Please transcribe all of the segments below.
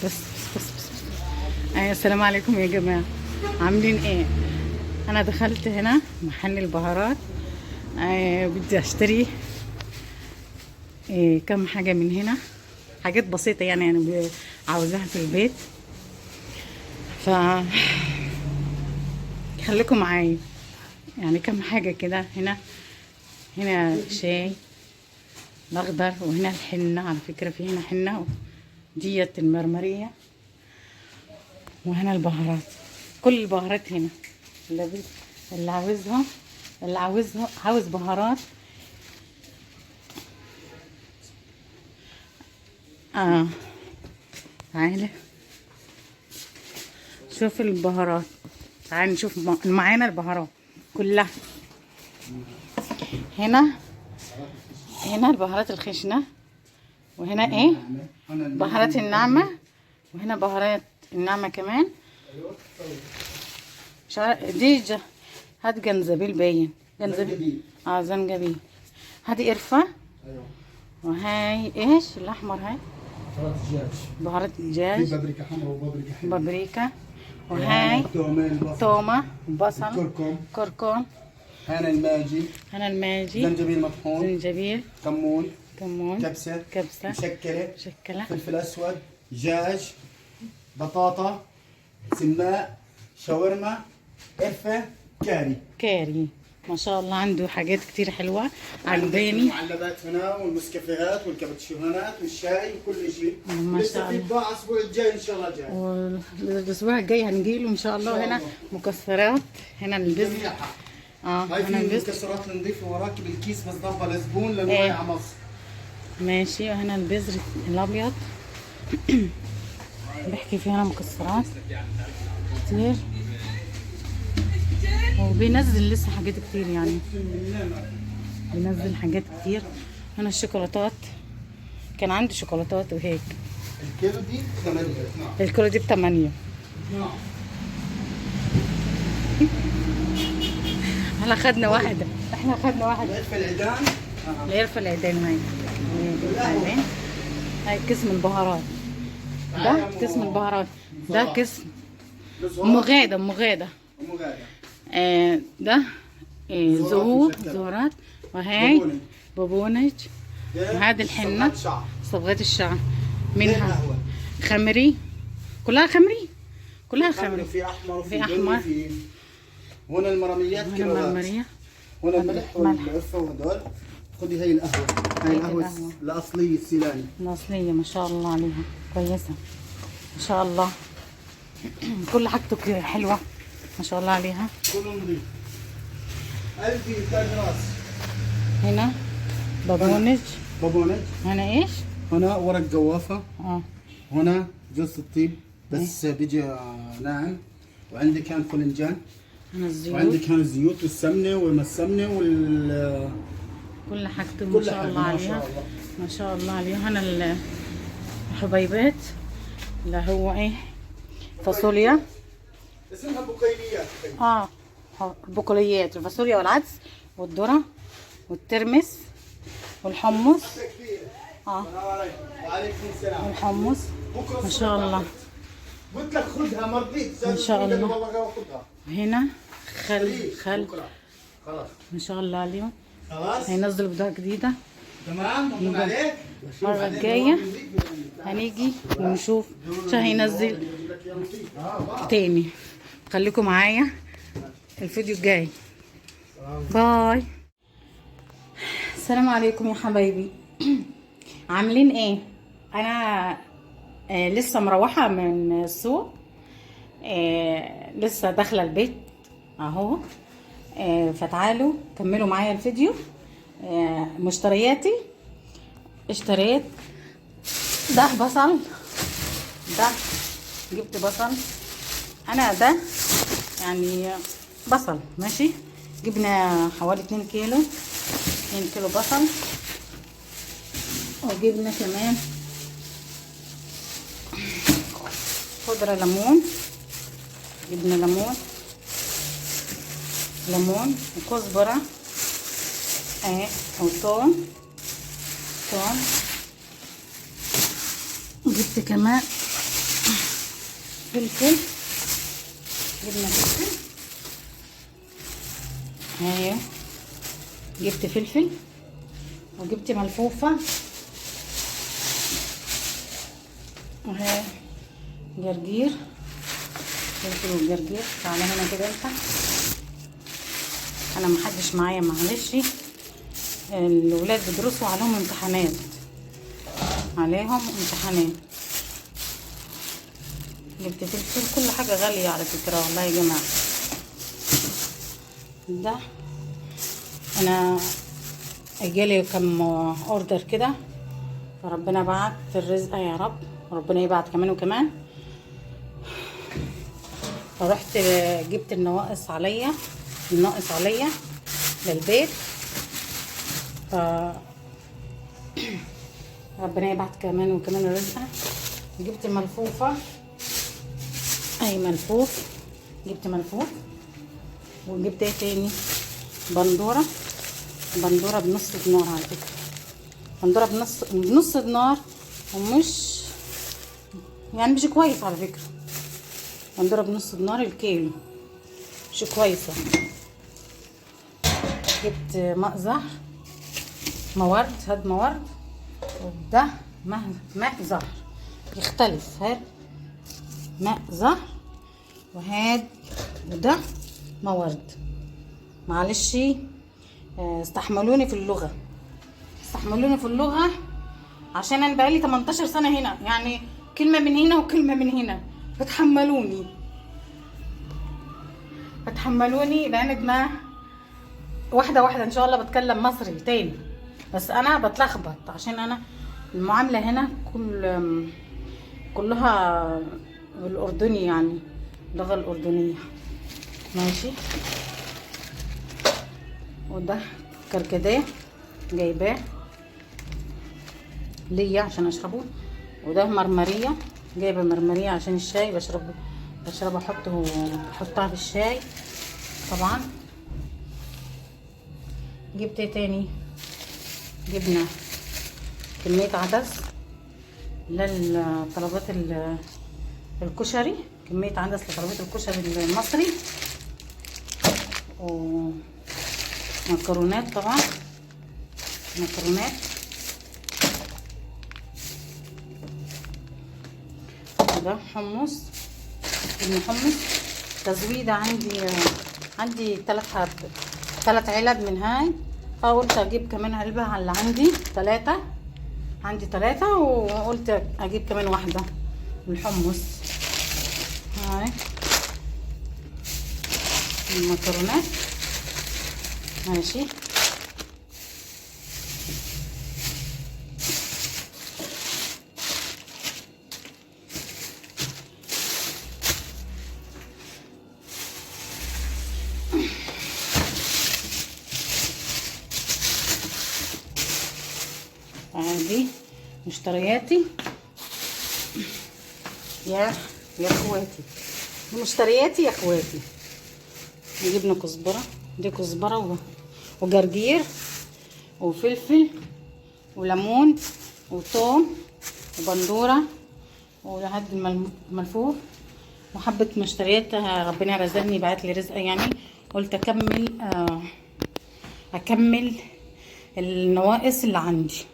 بس. السلام عليكم يا جماعة، عاملين ايه؟ انا دخلت هنا محل البهارات. بدي اشتري كم حاجة من هنا، حاجات بسيطة يعني انا عاوزاها في البيت. ف خليكم معايا يعني كم حاجة كده. هنا شاي الاخضر، وهنا الحنة، على فكرة في هنا حنة ديت المرمرية، وهنا البهارات، كل البهارات هنا. اللي عاوزها، عاوز بهارات. تعالي شوف البهارات، تعالي نشوف معانا البهارات كلها. هنا البهارات الخشنة، وهنا ايه بهارات الناعمة، وهنا بهارات الناعمة كمان. هاد جنزبيل باين، جنزبيل زنجبيل. هادي قرفة. ايوه. وهاي ايش الاحمر؟ هاي بهارات الدجاج، بابريكا حمراء وبابريكا حلوة. بابريكا. وهاي تومة، بصل، كركم. هنا الماجي، زنجبيل مطحون، كمون، كبسة مشكلة، فلفل اسود، دجاج، بطاطا، سماء، شاورما، قرفة، كاري. ما شاء الله عنده حاجات كتير حلوة عجباني. المعلبات هنا، والمسكافيهات والكابتشينوهات والشاي وكل شيء. ما شاء الله. بيتباع الاسبوع الجاي ان شاء الله جاي. والاسبوع الجاي هنجيله ان شاء الله. هنا مكسرات، هنا البذر. هاي في هنا البذر المكسرات النظيفة وراك بالكيس، بس ضربها لزبون لانه هاي على مصر. ماشي. وهنا البذر الابيض بحكي فيه. هنا مكسرات كتير، وبينزل لسه حاجات كتير يعني، بينزل حاجات كتير. هنا الشوكولاتات، كان عندي شوكولاتات وهيك. الكيلو دي ب8. الكيلو دي ب8. احنا خدنا واحدة. القرفة العيدان. القرفة العيدان هاي قسم البهارات. ده قسم البهارات، ده قسم ام غادة. ده زهورات، وهاي بابونج، وهذا الحنة صبغات الشعر. منها خمري، كلها خمري. في احمر في احمر. هنا المرميات كيلوات. هنا الملح والقرفة وهدول. خذي هاي القهوة، القهوة الأصلية السيلاني الأصلية. ما شاء الله عليها كويسة ما شاء الله. كل حاجته كتير حلوة ما شاء الله عليها. كله نظيف. قلبي تاج راس. هنا بابونج. هنا ايش؟ هنا ورق جوافة. هنا جوز الطيب بس بيجي ناعم. وعندك هان فلنجان. هنا الزيوت. وعندك هان الزيوت والسمنة والسمنة كل حاجته ما شاء الله عليها. ما شاء الله عليها. هنا الحبيبات اللي هو ايه فاصوليا، اسمها بقوليات. البقوليات، الفاصوليا والعدس والذرة والترمس والحمص. وعليكم السلام. والحمص ما شاء الله. قلت لك خذها مرضيت. ما شاء الله. هنا خل خلاص ما شاء الله عليهم. خلاص هينزلوا بضاعة جديدة. تمام. مبروك عليك. المرة الجاية هنيجي ونشوف شو هينزل تاني. خليكم معايا الفيديو الجاي. باي. السلام عليكم يا حبايبي. عاملين ايه؟ انا لسه مروحة من السوق. لسه داخلة البيت اهو. فتعالوا كملوا معايا الفيديو. مشترياتي، اشتريت ده بصل، ده جبت بصل انا، ده يعني بصل ماشي. جبنا حوالي 2 كيلو بصل. وجبنا كمان خضرة ليمون، جبنا ليمون وكزبرة وثوم. جبت كمان فلفل، جبنا فلفل اهي، جبت فلفل وجبت ملفوفة اهي، جرجير، فلفل والجرجير. تعالى هنا كده انت، انا محدش معايا معلش، الولاد بيدرسوا عليهم امتحانات، جبت فلفل، كل حاجة غالية على فكرة والله يا جماعة. ده انا اجالي كم اوردر كده، فربنا بعت الرزق يا رب، وربنا يبعت كمان وكمان. فرحت جبت الناقص عليا للبيت، ربنا يبعت كمان وكمان الرزق. جبت ملفوفة، اي ملفوف، جبت ملفوف. وجبت ايه تاني؟ بندورة بنص دينار على فكرة، بندورة بنص دينار، ومش يعني مش كويس على فكرة، بندورة بنص دينار الكيلو، مش كويسة. جبت ماء زهر، موارد، هاد موارد، وده ماء زهر يختلف، هاد ماء زهر وده موارد. معلش استحملوني في اللغة عشان انا بقالي 18 سنة هنا، يعني كلمة من هنا وكلمة من هنا، فتحملوني لان ما واحدة ان شاء الله بتكلم مصري تاني، بس انا بتلخبط عشان انا المعاملة هنا كلها بالاردني، يعني اللغة الاردنية ماشي. وده كركديه جايباه ليا عشان اشربه. وده مرمريه، جايبه مرمريه عشان الشاي، بشربه احطها في الشاي طبعا. جبت ايه تاني؟ جبنا كميه عدس للطلبات الكشري، كميه عدس لطلبات الكشري المصري، ومكرونات طبعا، مكرونات. ده حمص، تزويدة عندي 3 علب من هاي، فقلت اجيب كمان علبة على اللي عندي 3 وقلت اجيب كمان واحدة الحمص. هاي المكرونات ماشي. دي مشترياتي يا اخواتي، مشترياتي يا اخواتي. جبنا كزبره، دي كزبره وجرجير وفلفل وليمون وثوم وبندوره ولحد الملفوف وحبه مشتريات. ربنا رزقني، بعت لي رزق يعني، قلت اكمل النواقص اللي عندي.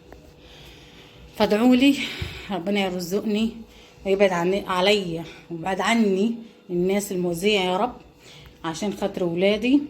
فادعوا لي ربنا يرزقني ويبعد عليا ويبعد عني الناس المؤذيه يا رب، عشان خاطر ولادي